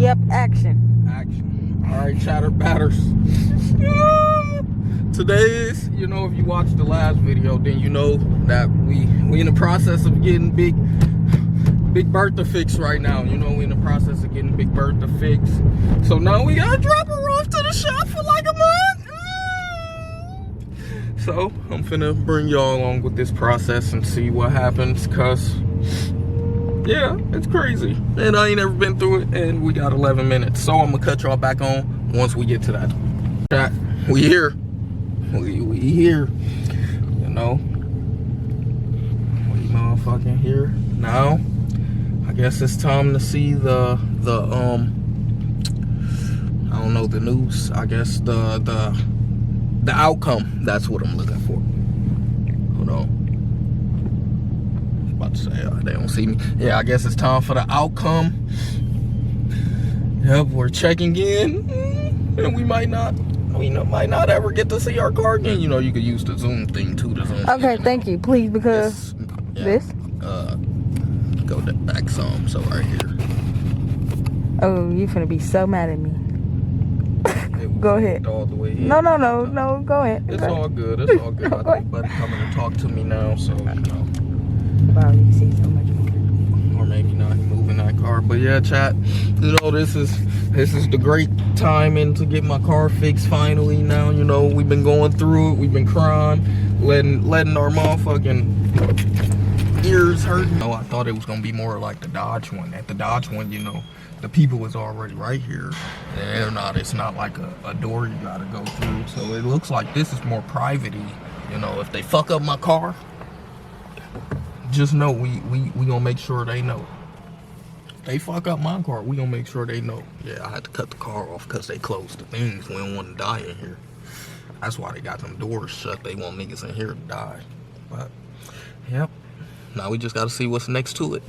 Yep, action. Action. All right, chatter batters. Today is, you know, if you watched the last video, then you know that we in the process of getting Big Bertha fixed right now. You know, we in the process of getting Big Bertha fixed. So now we gotta drop her off to the shop for like a month. So I'm finna bring y'all along with this process and see what happens, cause yeah, it's crazy. And I ain't never been through it, and we got 11 minutes. So I'm gonna cut y'all back on once we get to that. We here. We here. You know. We motherfucking here. Now, I guess it's time to see the I don't know, the news. I guess the outcome. That's what I'm looking for. Hold on. About to say they don't see me. Yeah, I guess it's time for the outcome. Yep, we're checking in, and we might not ever get to see our car again. You know, you could use the Zoom thing too. The Zoom. Okay, thank you, please, because this. Go back some. So right here. Oh, you finna be so mad at me. Go ahead. All the way here. No. Go ahead. It's all good. It's all good. I think Buddy coming to talk to me now, so you know. Wow, you can see so much more. Or maybe not. He moving that car, but yeah, chat. You know, this is the great timing to get my car fixed finally. Now, you know, we've been going through it. We've been crying, letting our motherfucking ears hurt. No, I thought it was gonna be more like the Dodge one. At the Dodge one, you know, the people was already right here. And it's not like a door you gotta go through. So it looks like this is more private-y. You know, if they fuck up my car, just know we gonna make sure they know. If they fuck up my car, we gonna make sure they know. Yeah, I had to cut the car off because they closed the things. We don't want to die in here. That's why they got them doors shut. They want niggas in here to die. But yep. Now we just gotta see what's next to it.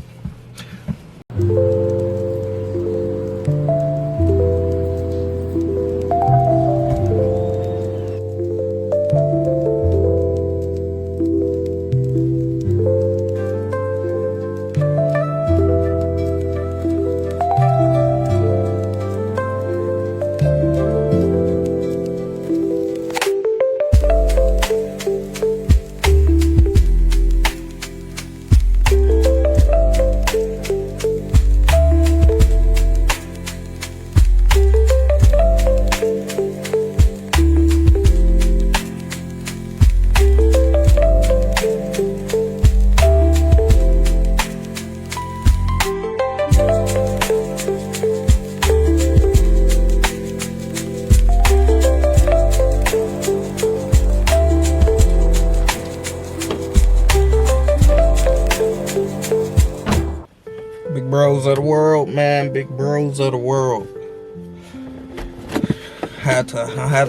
Big bros of the world, man. Big bros of the world. I had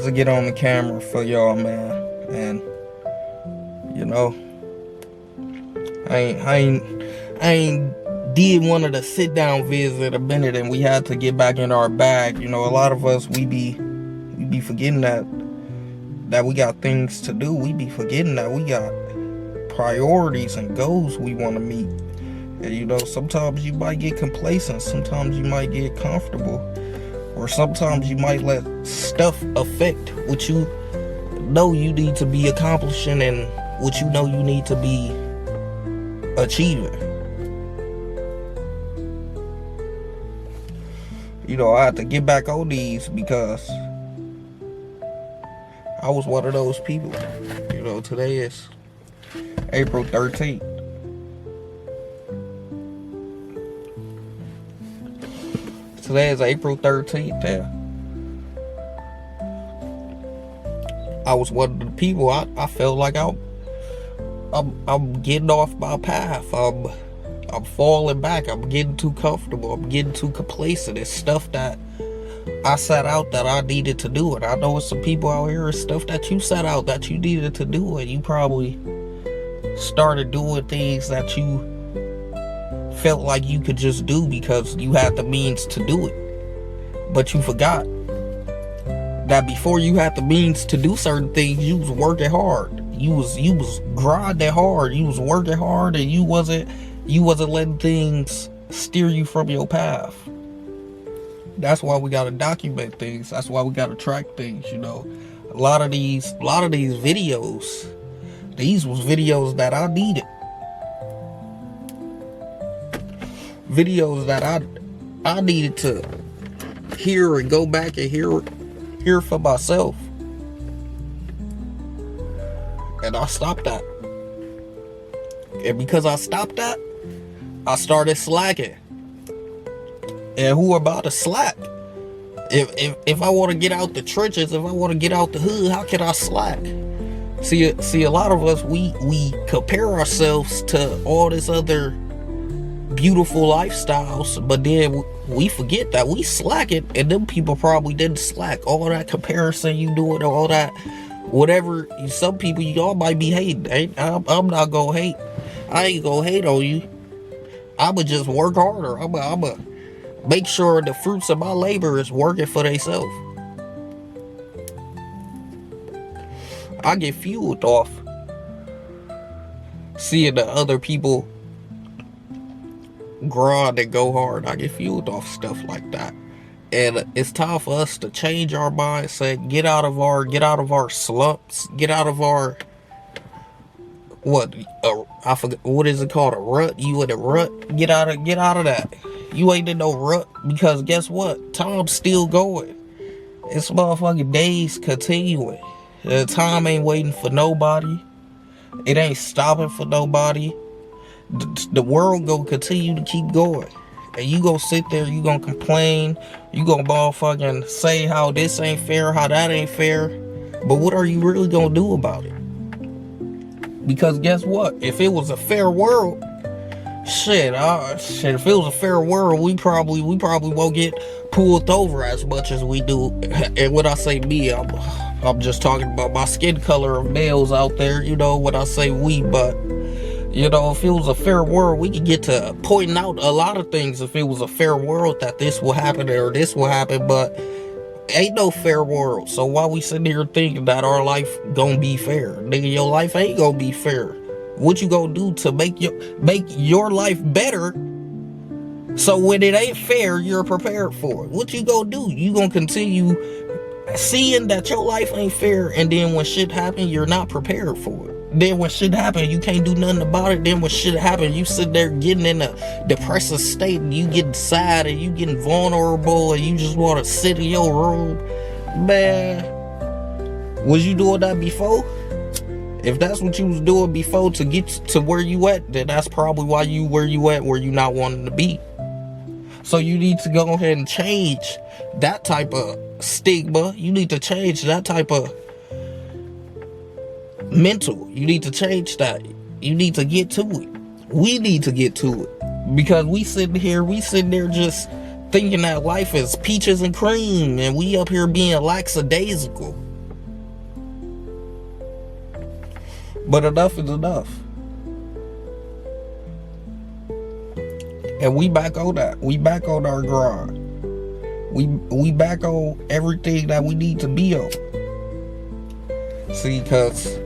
to get on the camera for y'all, man. And you know, I ain't did one of the sit down vids at a minute, and we had to get back in our bag. You know, a lot of us we be forgetting that we got things to do. We be forgetting that we got priorities and goals we want to meet. And you know, sometimes you might get complacent, sometimes you might get comfortable, or sometimes you might let stuff affect what you know you need to be accomplishing and what you know you need to be achieving. You know, I had to get back on these because I was one of those people. You know, today is April 13th. Today is April 13th, yeah. I was one of the people, I felt like I'm getting off my path. I'm falling back. I'm getting too comfortable. I'm getting too complacent. It's stuff that I set out that I needed to do. And I know it's some people out here, it's stuff that you set out that you needed to do. And you probably started doing things that you felt like you could just do because you had the means to do it. But you forgot that before you had the means to do certain things, you was working hard. You was grinding hard. You was working hard, and you wasn't letting things steer you from your path. That's why we gotta document things. That's why we gotta track things, you know. A lot of these videos, these was videos that I needed. Videos that I needed to hear and go back and hear for myself. And I stopped that. And because I stopped that, I started slacking. And who about to slack? If I want to get out the trenches, if I want to get out the hood, how can I slack? See, a lot of us, we compare ourselves to all this other beautiful lifestyles, but then we forget that we slacking, and them people probably didn't slack. All that comparison you doing, all that, whatever. Some people, y'all might be hating. I'm not gonna hate. I ain't gonna hate on you. I'ma just work harder. I'ma make sure the fruits of my labor is working for themselves. I get fueled off seeing the other people grind and go hard. I get fueled off stuff like that. And it's time for us to change our mindset, get out of our slumps, get out of our I forget what is it called, a rut. You in a rut? Get out of that. You ain't in no rut, because guess what? Time's still going. It's motherfucking days continuing. The time ain't waiting for nobody. It ain't stopping for nobody. The world gonna continue to keep going. And you gonna sit there, you gonna complain, you gonna motherfucking say how this ain't fair, how that ain't fair. But what are you really gonna do about it? Because guess what? If it was a fair world, if it was a fair world, we probably won't get pulled over as much as we do. And when I say me, I'm just talking about my skin color of males out there, you know, when I say we. But, you know, if it was a fair world, we could get to pointing out a lot of things. If it was a fair world, that this will happen or this will happen, but ain't no fair world. So why we sitting here thinking that our life gonna be fair? Nigga, your life ain't gonna be fair. What you gonna do to make your life better, so when it ain't fair, you're prepared for it? What you gonna do? You gonna continue seeing that your life ain't fair, and then when shit happen, you're not prepared for it. Then when shit happen, you can't do nothing about it. Then when shit happen, you sit there getting in a depressive state, and you getting sad, and you getting vulnerable, and you just want to sit in your room. Man, was you doing that before? If that's what you was doing before to get to where you at, then that's probably why you where you not wanting to be. So you need to go ahead and change that type of stigma. You need to change that type of mental. You need to change that. You need to get to it. We need to get to it, because we sitting there just thinking that life is peaches and cream, and we up here being lackadaisical. But enough is enough. And we back on that. We back on our grind. We back on everything that we need to be on. See, cause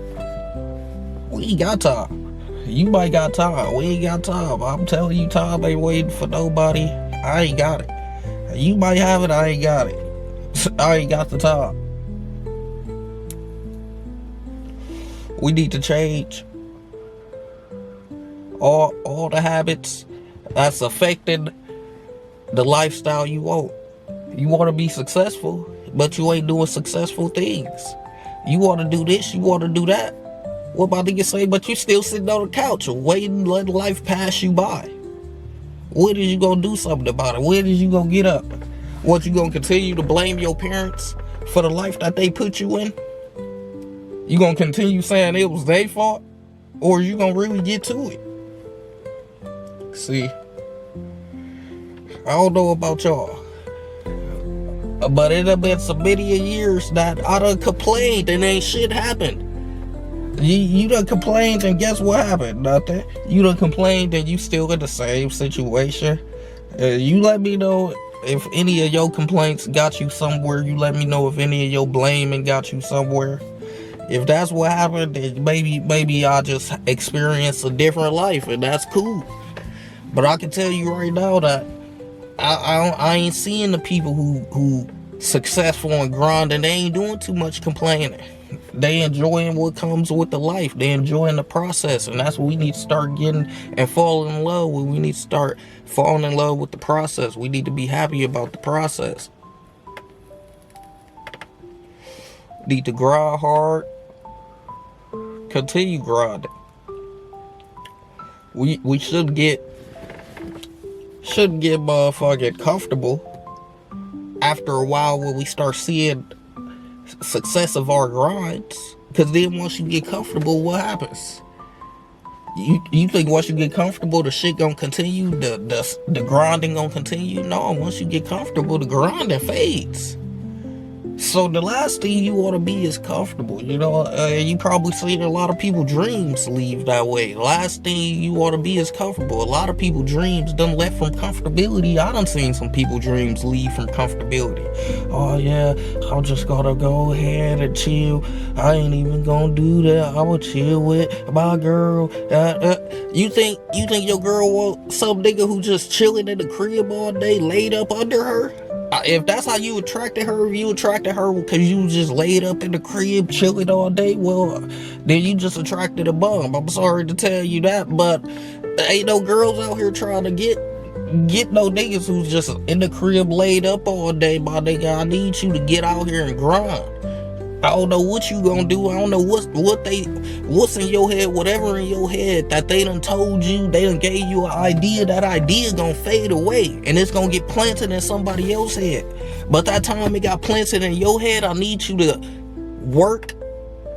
we ain't got time. You might got time. We ain't got time. I'm telling you, time ain't waiting for nobody. I ain't got it. You might have it. I ain't got it. I ain't got the time. We need to change all the habits that's affecting the lifestyle you want. You want to be successful, but you ain't doing successful things. You want to do this, you want to do that. What my nigga say? But you still sitting on the couch waiting, letting life pass you by. When is you gonna do something about it? When is you gonna get up? What, you gonna continue to blame your parents for the life that they put you in? You gonna continue saying it was their fault? Or you gonna really get to it? See, I don't know about y'all, but it done been so many years that I done complained and ain't shit happened. You done complained, and guess what happened? Nothing. You done complained and you still in the same situation. You let me know if any of your complaints got you somewhere. You let me know if any of your blaming got you somewhere. If that's what happened, then maybe I just experienced a different life, and that's cool. But I can tell you right now that I ain't seeing the people who successful and grinding. They ain't doing too much complaining. They enjoying what comes with the life. They enjoying the process, and that's what we need to start getting and falling in love with. We need to start falling in love with the process. We need to be happy about the process. Need to grind hard. Continue grinding. We should get motherfucking comfortable after a while when we start seeing success of our grinds. Because then once you get comfortable, what happens? You think once you get comfortable, the shit gonna continue, the grinding gonna continue? No, once you get comfortable, the grinding fades. So the last thing you want to be is comfortable. You know, you probably see a lot of people dreams leave that way. The last thing you want to be is comfortable. A lot of people dreams done left from comfortability. I done seen some people dreams leave from comfortability. Oh yeah, I'm just gonna go ahead and chill. I ain't even gonna do that. I will chill with my girl. You think your girl want some nigga who just chilling in the crib all day, laid up under her? If that's how you attracted her, if you attracted her because you just laid up in the crib chilling all day, well, then you just attracted a bum. I'm sorry to tell you that, but ain't no girls out here trying to get no niggas who's just in the crib laid up all day, my nigga. I need you to get out here and grind. I don't know what you gonna do. I don't know what's in your head, whatever in your head that they done told you, they done gave you an idea. That idea gonna fade away and it's gonna get planted in somebody else's head. But that time it got planted in your head, I need you to work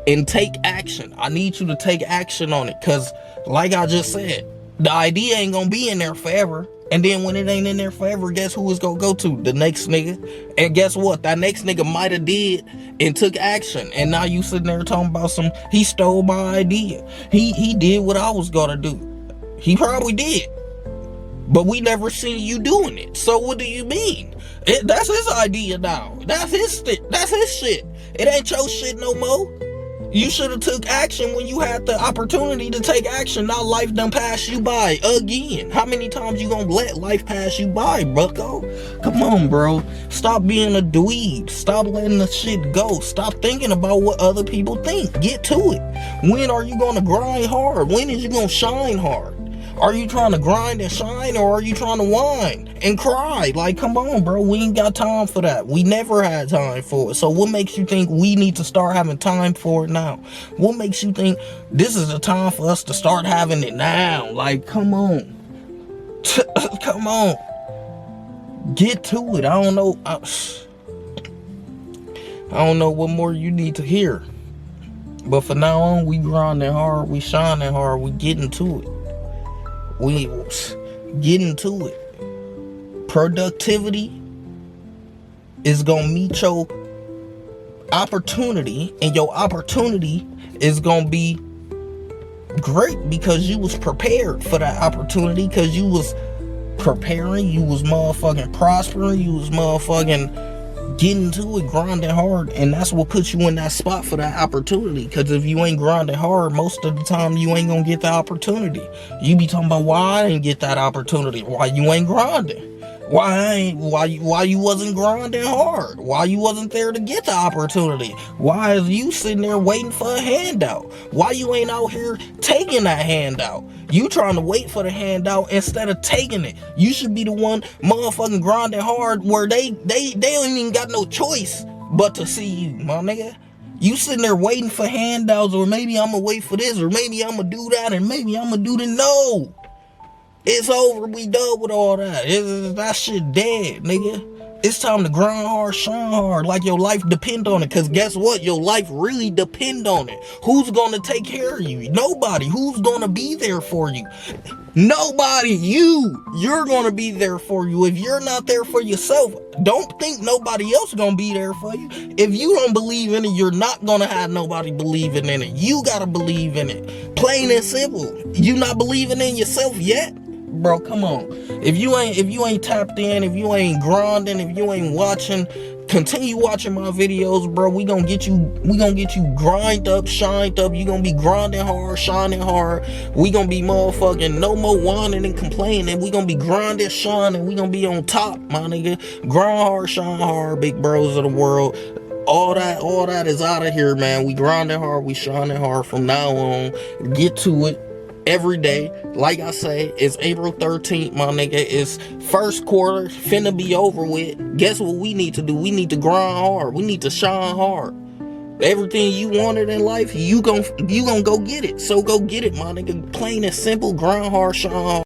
and take action. I need you to take action on it, because like I just said, the idea ain't gonna be in there forever. And then when it ain't in there forever, guess who it's gonna go to? The next nigga. And guess what? That next nigga might have did and took action. And now you sitting there talking about he stole my idea. He did what I was gonna do. He probably did. But we never seen you doing it. So what do you mean? That's his idea now. That's his shit. It ain't your shit no more. You should have took action when you had the opportunity to take action. Now life done passed you by again. How many times you gonna let life pass you by, bucko? Come on, bro. Stop being a dweeb. Stop letting the shit go. Stop thinking about what other people think. Get to it. When are you gonna grind hard? When is you gonna shine hard? Are you trying to grind and shine, or are you trying to whine and cry? Like, come on, bro. We ain't got time for that. We never had time for it. So what makes you think we need to start having time for it now? What makes you think this is the time for us to start having it now? Like, come on. Come on. Get to it. I don't know. I don't know what more you need to hear. But for now on, we grinding hard. We shining hard. We getting to it. We getting to it. Productivity is gonna meet your opportunity, and your opportunity is gonna be great because you was prepared for that opportunity, because you was preparing, you was motherfucking prospering, you was motherfucking getting to it, grinding hard, and that's what puts you in that spot for that opportunity. Because if you ain't grinding hard, most of the time you ain't gonna get the opportunity. You be talking about why I didn't get that opportunity, why you ain't grinding, why you wasn't grinding hard, why you wasn't there to get the opportunity, why is you sitting there waiting for a handout, why you ain't out here taking that handout. You trying to wait for the handout instead of taking it. You should be the one motherfucking grinding hard, where they don't even got no choice but to see you, my nigga. You sitting there waiting for handouts, or maybe I'm gonna wait for this, or maybe I'm gonna do that, and maybe I'm gonna do the no. It's over. We done with all that. That shit dead, nigga. It's time to grind hard, shine hard, like your life depend on it. Because guess what? Your life really depend on it. Who's going to take care of you? Nobody. Who's going to be there for you? Nobody. You're going to be there for you. If you're not there for yourself, don't think nobody else going to be there for you. If you don't believe in it, you're not going to have nobody believing in it. You got to believe in it. Plain and simple. You not believing in yourself yet? Bro, come on. If you ain't tapped in, if you ain't grinding, if you ain't watching Continue watching my videos, bro. We gonna get you grind up, shined up. You gonna be grinding hard, shining hard. We gonna be motherfucking no more whining and complaining. We gonna be grinding, shining. We gonna be on top, my nigga. Grind hard, shine hard, big bros of the world. All that is out of here, man. We grinding hard, we shining hard from now on. Get to it every day. Like I say, it's April 13th, my nigga. It's first quarter, finna be over with. Guess what we need to do? We need to grind hard. We need to shine hard. Everything you wanted in life, you gon' go get it. So go get it, my nigga. Plain and simple, grind hard, shine hard.